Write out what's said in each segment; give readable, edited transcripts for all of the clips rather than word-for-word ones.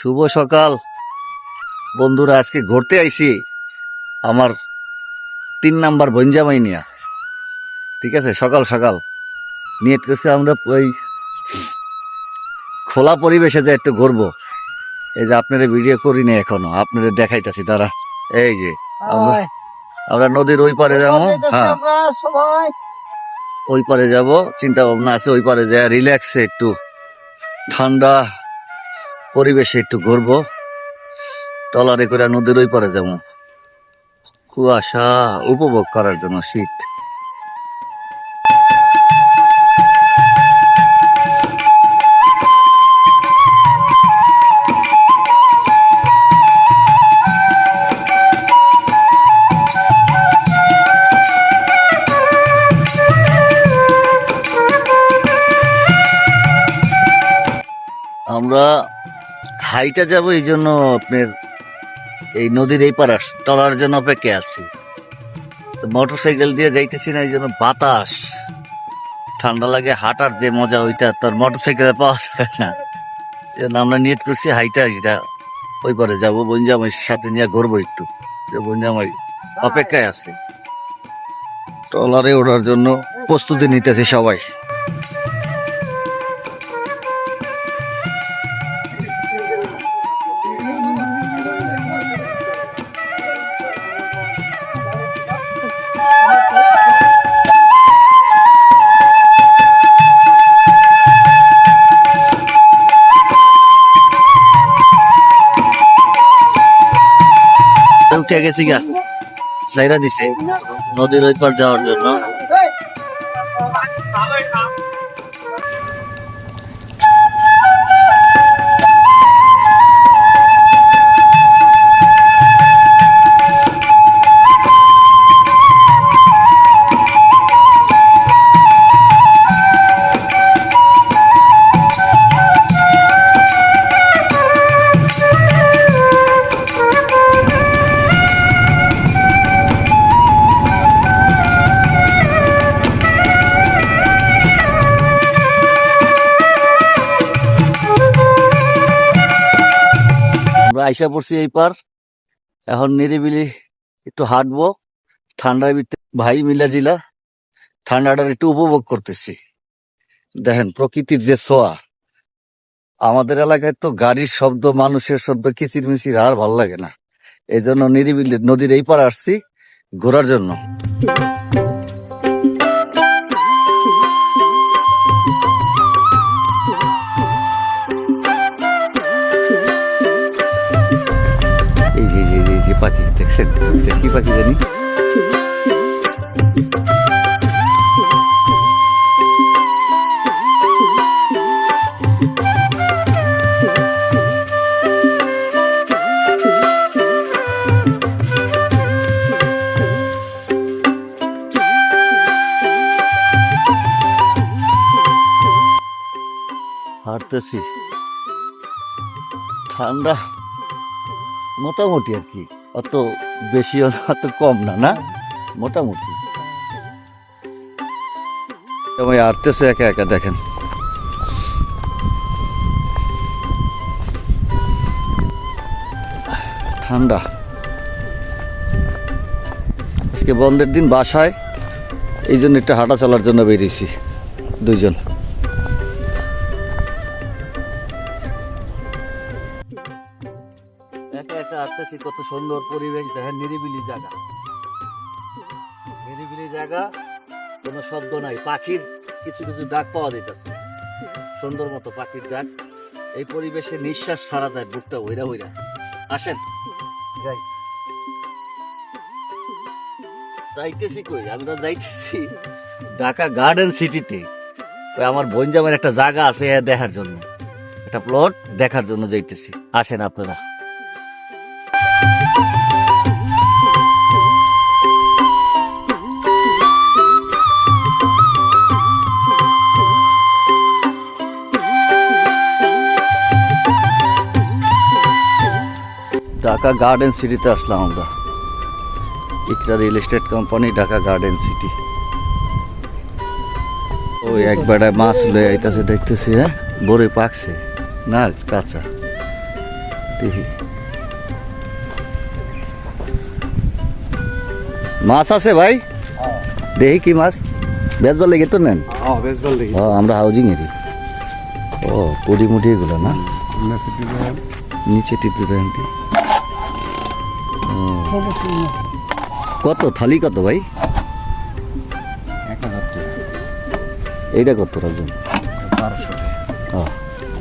শুভ সকাল বন্ধুরা, আজকে ঘুরতে আইছি আমার 3 নাম্বার বঞ্জামাই নিয়া। ঠিক আছে, সকাল সকাল নিয়ত করছি আমরা ওই খোলা পরিবেশে যে একটু ঘুরবো। এই যে আপনারা ভিডিও করি না এখনো, আপনাদের দেখাইতেছি তারা। এই যে আমরা নদীর ওই পারে যাবো। হ্যাঁ, ওই পারে যাব, চিন্তা ভাবনা আছে। ওই পারে যায় রিল্যাক্সে একটু ঠান্ডা পরিবেশে একটু ঘুরবো, ট্রলারে করে নদীর ওই পারে যাবো, কুয়াশা উপভোগ করার জন্য, শীত। আমরা হাইটা যাব, এই জন্য আপনার এই নদীর এই পার টলার জন্য অপেক্ষা আছি। তো মোটর সাইকেল দিয়ে যাইতেছি না, এই জন্য বাতাস ঠান্ডা লাগে, হাঁটার যে মজা ওইটা তোর মোটর সাইকেলে পাওয়া যায় না। এই জন্য আমরা নিয়ত করছি হাইটা এটা ওই পারে যাবো, বঞ্জামাইয়ের সাথে নিয়ে ঘুরবো একটু। বঞ্জামাই অপেক্ষায় আছে, ট্রলারে ওঠার জন্য প্রস্তুতি নিতেছে সবাই। উঠে গেছি গা, সাইরা দিছে নদীর ওই পার যাওয়ার জন্য। আমরা আইসা পড়ছি এই পার, এখন নিরিবিলি একটু হাঁটবো ঠান্ডার ভিতরে। ভাই মিলা জিলা ঠান্ডাটার একটু উপভোগ করতেছি। দেখেন প্রকৃতির যে ছোঁয়া। আমাদের এলাকায় তো গাড়ির শব্দ, মানুষের শব্দ, কিচির মিচির আর ভালো লাগে না। এই জন্য নিরিবিলি নদীর এই পার আসছি ঘোরার জন্য। এই পাখি দেখছেন, কি পাখি জানি? হাঁটতেছি, ঠান্ডা মোটামুটি আর কি, অত বেশিও না অত কম না, না মোটামুটি। সবাই হাঁটতেছে একা একা, দেখেন ঠান্ডা। আজকে বন্ধের দিন বাসায়, এই জন্য একটু হাঁটা চলার জন্য বেরিয়েছি দুইজন। একা একা হাঁটতেছি, কত সুন্দর পরিবেশ দেখেন, নিরিবিলি জায়গা, নিরিবিলি জায়গা, কোনো শব্দ নাই, পাখির কিছু কিছু ডাক পাওয়া যাইতেছে, সুন্দর মতো পাখির ডাক। এই পরিবেশে নিঃশ্বাস ছাড়া দেয়, বুকটা ওইরা ওইরা। আসেন যাই, যাইতেছি কই, আমরা যাইতেছি ঢাকা গার্ডেন সিটিতে। আমার বঞ্জামের একটা জায়গা আছে দেখার জন্য, একটা প্লট দেখার জন্য যাইতেছি। আসেন আপনারা। ঢাকা গার্ডেন সিটিতে আসলাম আমরা, Iqra real estate company, Dhaka garden city. ওই এক বেড়ায় মাছ লয়ে আইতাছে দেখতেছি। হ্যাঁ, বড়ই পাকছে না কাঁচা। দেখি মাছ আছে ভাই, দেখি কি মাছ বেচবার লেগে তো নেন। আমরা হাউজিং এরই। ও পুডি মুডি এগুলো না, নিচে টিপতে দেন। কত থালি কত ভাই? এইটা কত রাখবেন? 1200 টাকা।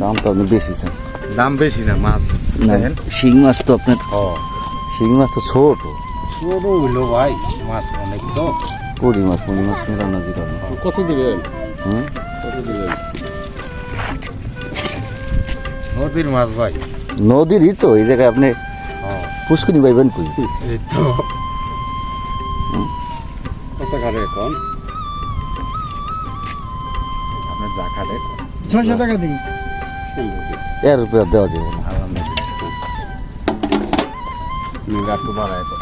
দাম তো আপনি বেশি চান। দাম বেশি না, মাছ না শিং মাছ তো আপনার, শিং মাছ তো ছোট ছোট হইলো ভাই, মাছ অনেক তো। পুরি মাছ মুড়ি মাছ রান্না দিলাম। কত দিবেন? কত দিবেন? নদীর মাছ ভাই। নদীরই তো, এই জায়গায় আপনি পুষ্করি পাইবেন কই? এই তো কত কারে এখন আপনি যা খাবে 600 টাকা দিই। এর উপরে দেওয়া যাবে না। একটু বাড়ায় তো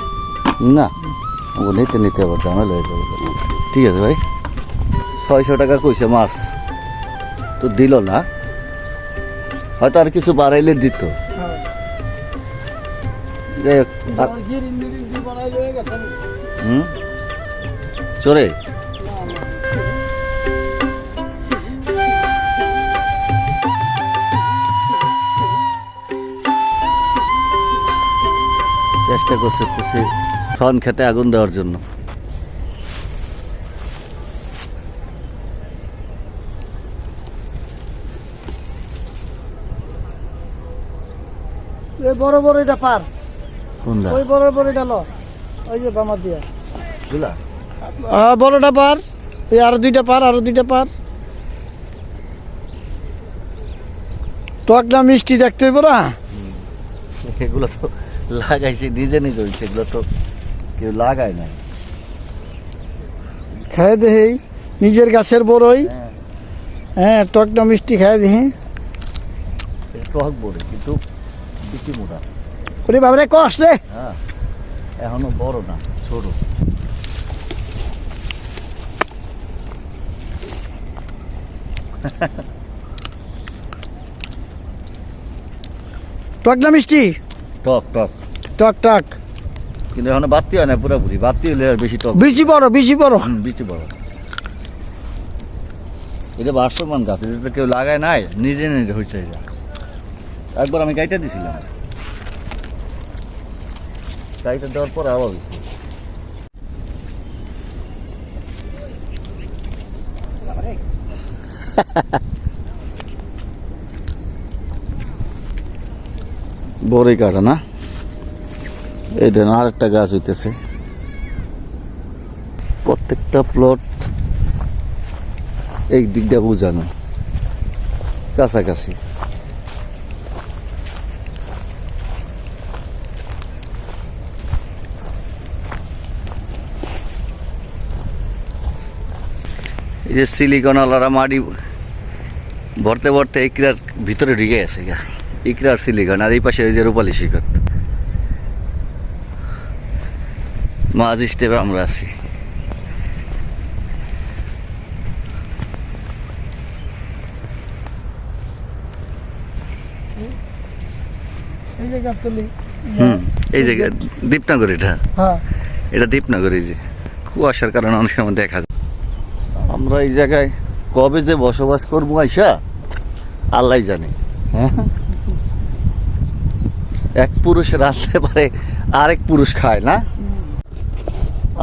না ও নিতে নিতে আবার ঝামেলা হয়ে যাবে। ঠিক আছে ভাই, 600 টাকা কইছে মাছ তো দিল না, হয়তো আর কিছু বাড়াইলে দিত। যাই হোক, চলে চেষ্টা করছে তো সে সন খেতে আগুন দেওয়ার জন্য। এই বড় বড় এটা পার, কোনটা? ওই বড় বড় এটা ল, ওই যে বামা দিয়া বুঝলা? বড়টা পার, ওই আরো দুইটা পার, আরো দুইটা পার। টকটা মিষ্টি দেখতে হইব না। এগুলো তো লাগাইছে নিজে নিজে হয়েছে, এগুলো তো কেউ লাগায় নাই। খাই দেখি নিজের গাছের বড়ই। হ্যাঁ টকটা মিষ্টি খাই দেখি। টক বড় কিন্তু বেশি মোটা। ওরে বাবারে কষ রে। হ্যাঁ এখনো বড় না, ছোট। টকটা মিষ্টি, টক টক টক টক কিন্তু এখনো বাড়তি হয় না পুরোপুরি। বাড়তি হলে আর বেশি টক, বেশি বড়, বেশি বড়। বেশি বড়। এটা বাসমান গাছ, এটা তো কেউ লাগায় নাই, নিজে নিজে হয়েছে। এটা একবার আমি গাইটা দিছিলাম, গাইটা দেওয়ার পর আবার হয়েছে। বড়ই কাটা না, এই দেন আরেকটা গাছ হইতেছে। প্রত্যেকটা প্লট এই দিক দিয়ে বুঝানো কাছাকাছি। এই যে সিলিকনওয়ালারা মাটি ভরতে ভরতে ইকরার ভিতরে ঢুকে গেছে গা, ইকরার সিলিকন। আর এই পাশে এই যে রূপালী শিকত, মাঝ স্টেপে আমরা আছি। এই জায়গা দীপনগর, এটা এটা দীপনগর। এই যে কুয়াশার কারণে অনেক সময় দেখা যায়। আমরা এই জায়গায় কবে যে বসবাস করবো আইসা আল্লাহ জানে। হ্যাঁ এক পুরুষের আসতে পারে আরেক পুরুষ খায় না।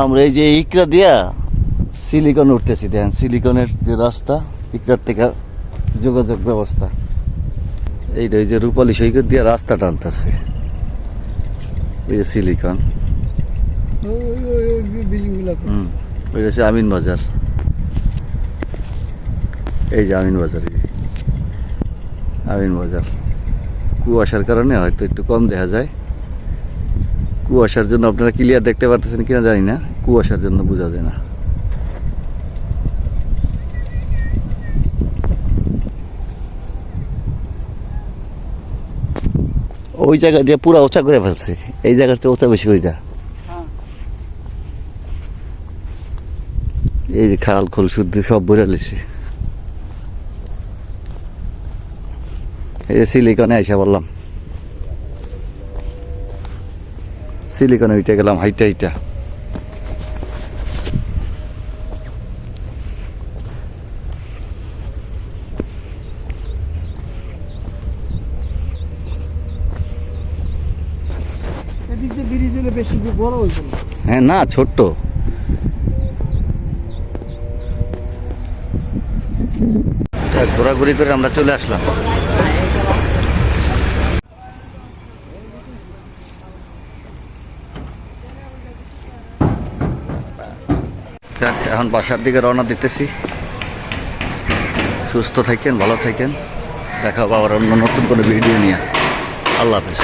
আমরা এই যে ইকরা দিয়া সিলিকন উঠতেছি, দেখেন সিলিকনের যে রাস্তা, ইকরার থেকে যোগাযোগ ব্যবস্থা। এইটা এই যে রূপালী সৈকত দিয়া রাস্তা টানতেছে, এই যে সিলিকন। ওই হচ্ছে আমিন বাজার, এই যে আমিন বাজার, আমিন বাজার। কুয়াশার কারণে হয়তো একটু কম দেখা যায়। কুয়াশার জন্য আপনারা ক্লিয়ার দেখতে পারতেছেন কিনা জানি না, কুয়াশার জন্য বোঝা যায় না। ওই জায়গা দিয়ে পুরা ওচা করে ফেলছে, এই জায়গার চেয়ে ওচা বেশি করে দেয়। এই যে খাল খোল শুদ্ধ সব ভরে লেছে। এই যে সিলিকনে আইসা বললাম। সিলিকনে উঠে গেলাম হাইটা হাইটা। এদিক দিয়ে ব্রিজ হলে বেশি বড় হয়েছে না। হ্যাঁ না, ছোট্ট। ঘোরাঘুরি করে আমরা চলে আসলাম। যাক, এখন বাসার দিকে রওনা দিতেছি। সুস্থ থাকেন, ভালো থাকেন, দেখা হবে আবার অন্য নতুন কোনো ভিডিও নিয়ে। আল্লাহ হাফেজ।